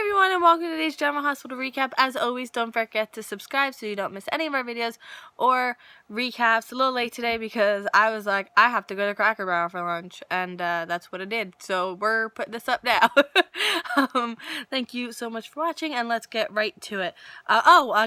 Hi everyone and welcome to today's Drama Hospital recap. As always, don't forget to subscribe so you don't miss any of our videos or recaps. A little late today because I was like, I have to go to Cracker Barrel for lunch, and that's what I did. So we're putting this up now. Thank you so much for watching, and let's get right to it.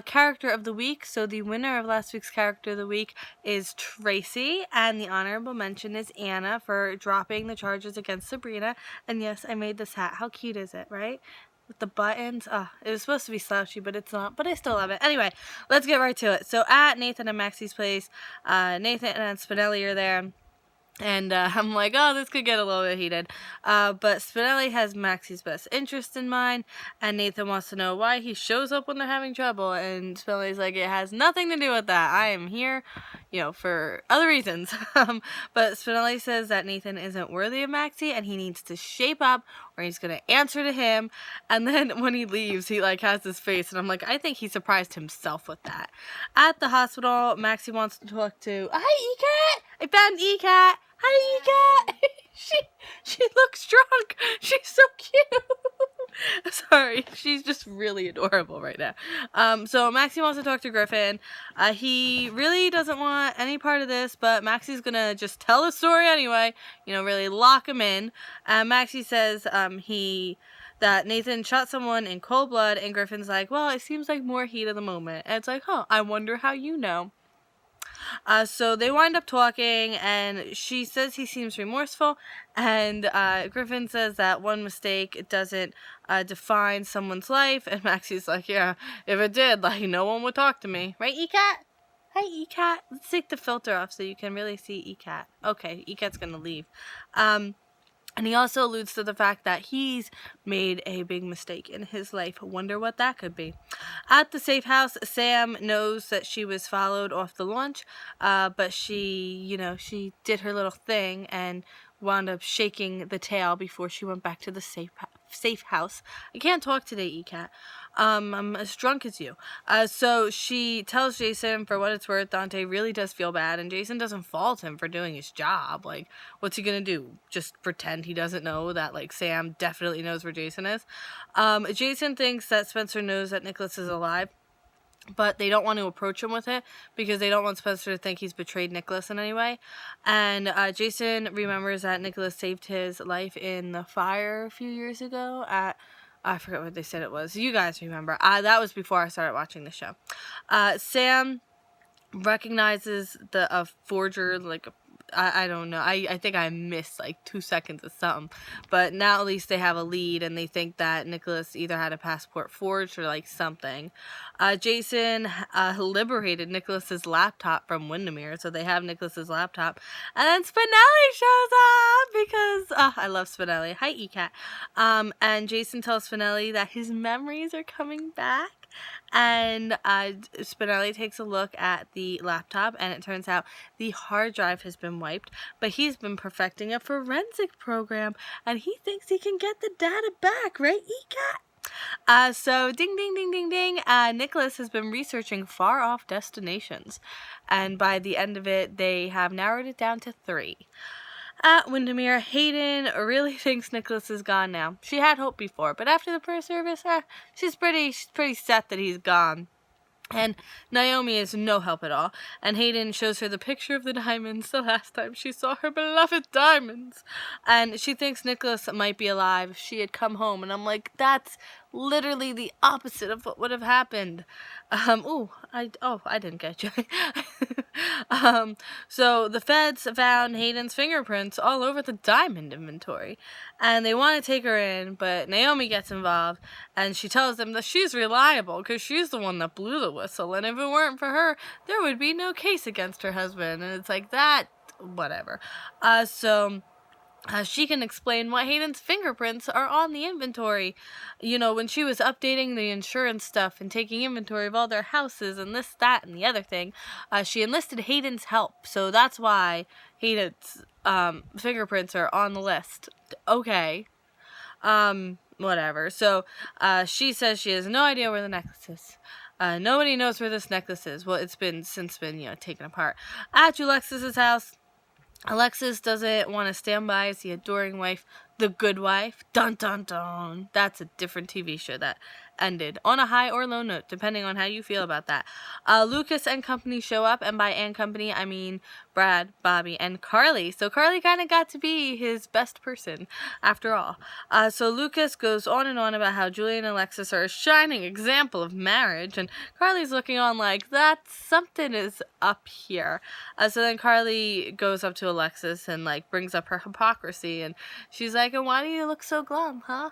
Character of the week. So the winner of last week's Character of the Week is Tracy, and the honorable mention is Anna for dropping the charges against Sabrina. And yes, I made this hat. How cute is it, right? With the buttons. It was supposed to be slouchy, but it's not. But I still love it. Anyway, let's get right to it. So at Nathan and Maxie's place, Nathan and Spinelli are there. And I'm like, oh, this could get a little bit heated. But Spinelli has Maxie's best interest in mind, and Nathan wants to know why he shows up when they're having trouble. And Spinelli's like, it has nothing to do with that. I am here, for other reasons. But Spinelli says that Nathan isn't worthy of Maxie, and he needs to shape up, or he's going to answer to him. And then when he leaves, he has this face, and I'm like, I think he surprised himself with that. At the hospital, Maxie wants to talk to, hi, E-Cat! I found E-Cat! Hi, E-Cat! she looks drunk! She's so cute! Sorry, she's just really adorable right now. So Maxie wants to talk to Griffin. He really doesn't want any part of this, but Maxie's gonna just tell the story anyway, really lock him in. Maxie says that Nathan shot someone in cold blood, and Griffin's like, well, it seems like more heat of the moment. And it's like, I wonder how you know. So they wind up talking, and she says he seems remorseful, and Griffin says that one mistake doesn't define someone's life, and Maxie's like, yeah, if it did, no one would talk to me. Right, E-Cat? Hi, E-Cat. Let's take the filter off so you can really see E-Cat. Okay, E-Cat's gonna leave. And he also alludes to the fact that he's made a big mistake in his life. Wonder what that could be. At the safe house, Sam knows that she was followed off the launch, but she did her little thing and wound up shaking the tail before she went back to the safe house. I can't talk today, E-Cat. I'm as drunk as you. So she tells Jason, for what it's worth, Dante really does feel bad, and Jason doesn't fault him for doing his job. What's he gonna do? Just pretend he doesn't know that, Sam definitely knows where Jason is? Jason thinks that Spencer knows that Nikolas is alive, but they don't want to approach him with it because they don't want Spencer to think he's betrayed Nikolas in any way. And Jason remembers that Nikolas saved his life in the fire a few years ago at, I forget what they said it was. You guys remember. That was before I started watching the show. Sam recognizes a forger, I don't know. I think I missed 2 seconds of something. But now at least they have a lead, and they think that Nikolas either had a passport forged or something. Jason liberated Nikolas's laptop from Windermere, so they have Nikolas's laptop. And then Spinelli shows up because I love Spinelli. Hi, E-Cat. And Jason tells Spinelli that his memories are coming back. And Spinelli takes a look at the laptop, and it turns out the hard drive has been wiped, but he's been perfecting a forensic program, and he thinks he can get the data back, right, E-Cat? So ding, ding, ding, ding, ding, Nikolas has been researching far-off destinations, and by the end of it, they have narrowed it down to 3. At Windermere, Hayden really thinks Nikolas is gone now. She had hope before, but after the prayer service, she's pretty set that he's gone. And Naomi is no help at all. And Hayden shows her the picture of the diamonds the last time she saw her beloved diamonds. And she thinks Nikolas might be alive if she had come home. And I'm like, that's literally the opposite of what would have happened. I didn't get you. So the feds found Hayden's fingerprints all over the diamond inventory, and they want to take her in, but Naomi gets involved, and she tells them that she's reliable because she's the one that blew the whistle, and if it weren't for her, there would be no case against her husband. And it's like that, whatever. She can explain why Hayden's fingerprints are on the inventory. When she was updating the insurance stuff and taking inventory of all their houses and this, that, and the other thing, she enlisted Hayden's help. So that's why Hayden's fingerprints are on the list. Okay. Whatever. So she says she has no idea where the necklace is. Nobody knows where this necklace is. Well, it's been taken apart. At Alexis's house, Alexis doesn't want to stand by as the adoring wife The Good Wife. Dun dun dun. That's a different TV show that ended on a high or low note, depending on how you feel about that. Lucas and company show up, and by and company, I mean Brad, Bobby, and Carly. So Carly kind of got to be his best person, after all. So Lucas goes on and on about how Julie and Alexis are a shining example of marriage, and Carly's looking on like, that something is up here. So then Carly goes up to Alexis and like brings up her hypocrisy, and she's like, and why do you look so glum, huh?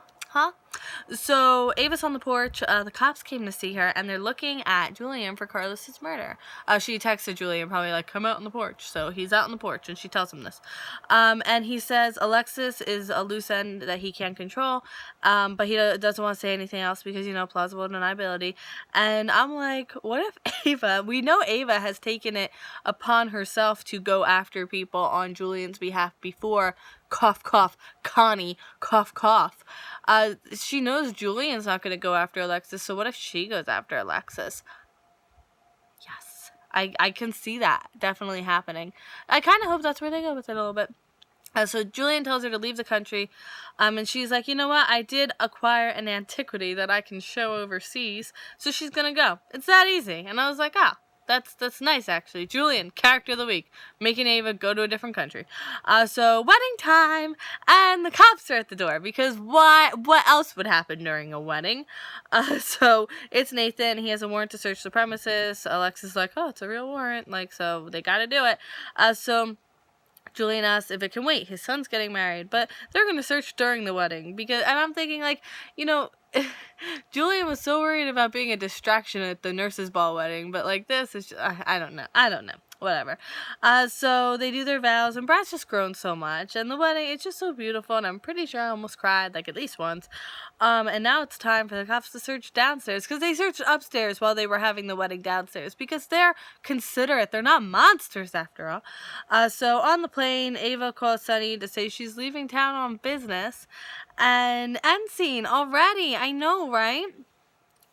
So Ava's on the porch. The cops came to see her, and they're looking at Julian for Carlos's murder. She texted Julian, probably like, come out on the porch. So he's out on the porch, and she tells him this. And he says Alexis is a loose end that he can't control, but he doesn't want to say anything else because, you know, plausible deniability. And I'm like, what if Ava, we know Ava has taken it upon herself to go after people on Julian's behalf before. Cough, cough, Connie, cough, cough. She knows Julian's not going to go after Alexis, so what if she goes after Alexis? Yes, I can see that definitely happening. I kind of hope that's where they go with it a little bit. So Julian tells her to leave the country, and she's like, you know what, I did acquire an antiquity that I can show overseas, so she's going to go. It's that easy. And I was like, that's nice, actually. Julian, character of the week, making Ava go to a different country. So wedding time, and the cops are at the door, because what else would happen during a wedding? So it's Nathan. He has a warrant to search the premises. Alexis is like, oh, it's a real warrant, like, so they gotta do it. So Julian asks if it can wait. His son's getting married, but they're going to search during the wedding, and I'm thinking, like, you know, Julian was so worried about being a distraction at the nurse's ball wedding, but like this is just, I don't know, whatever. So they do their vows, and Brad's just grown so much, and the wedding, it's just so beautiful, and I'm pretty sure I almost cried, like, at least once. And now it's time for the cops to search downstairs, because they searched upstairs while they were having the wedding downstairs, because they're considerate. They're not monsters, after all. So on the plane, Ava calls Sunny to say she's leaving town on business, and end scene already. I know, right?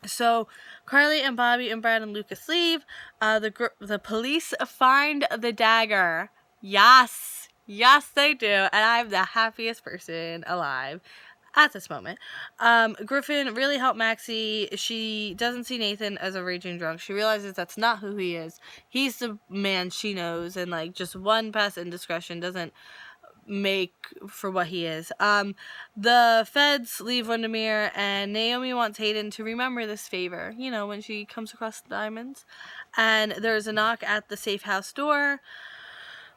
So Carly and Bobby and Brad and Lucas leave. The police find the dagger. Yes, they do, and I'm the happiest person alive at this moment. Griffin really helped Maxie. She doesn't see Nathan as a raging drunk. She realizes that's not who he is. He's the man she knows, and like just one past indiscretion doesn't make for what he is. The feds leave Windermere, and Naomi wants Hayden to remember this favor, you know, when she comes across the diamonds. And there's a knock at the safe house door.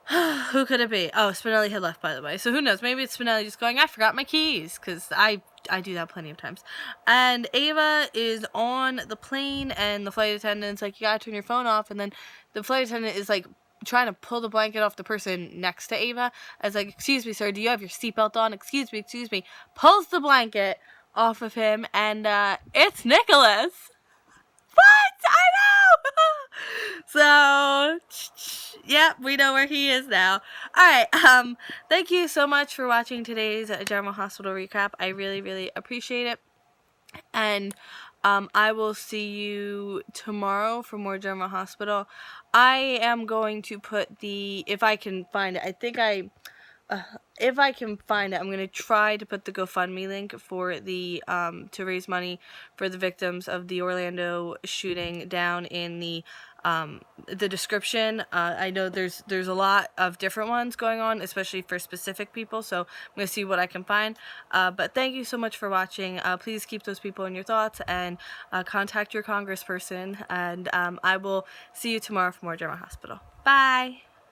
Who could it be? Oh, Spinelli had left, by the way. So who knows? Maybe it's Spinelli just going, I forgot my keys, because I do that plenty of times. And Ava is on the plane, and the flight attendant's like, you gotta turn your phone off. And then the flight attendant is like trying to pull the blanket off the person next to Ava. I was like, excuse me, sir, do you have your seatbelt on? Excuse me. Pulls the blanket off of him, and it's Nikolas. What? I know! So, yep, we know where he is now. Alright, thank you so much for watching today's General Hospital recap. I really, really appreciate it. And I will see you tomorrow for more General Hospital. I am going to put if I can find it, if I can find it, I'm going to try to put the GoFundMe link for to raise money for the victims of the Orlando shooting down in the description. I know there's a lot of different ones going on, especially for specific people, so I'm going to see what I can find. But thank you so much for watching. Please keep those people in your thoughts, and contact your congressperson, and I will see you tomorrow for more General Hospital. Bye!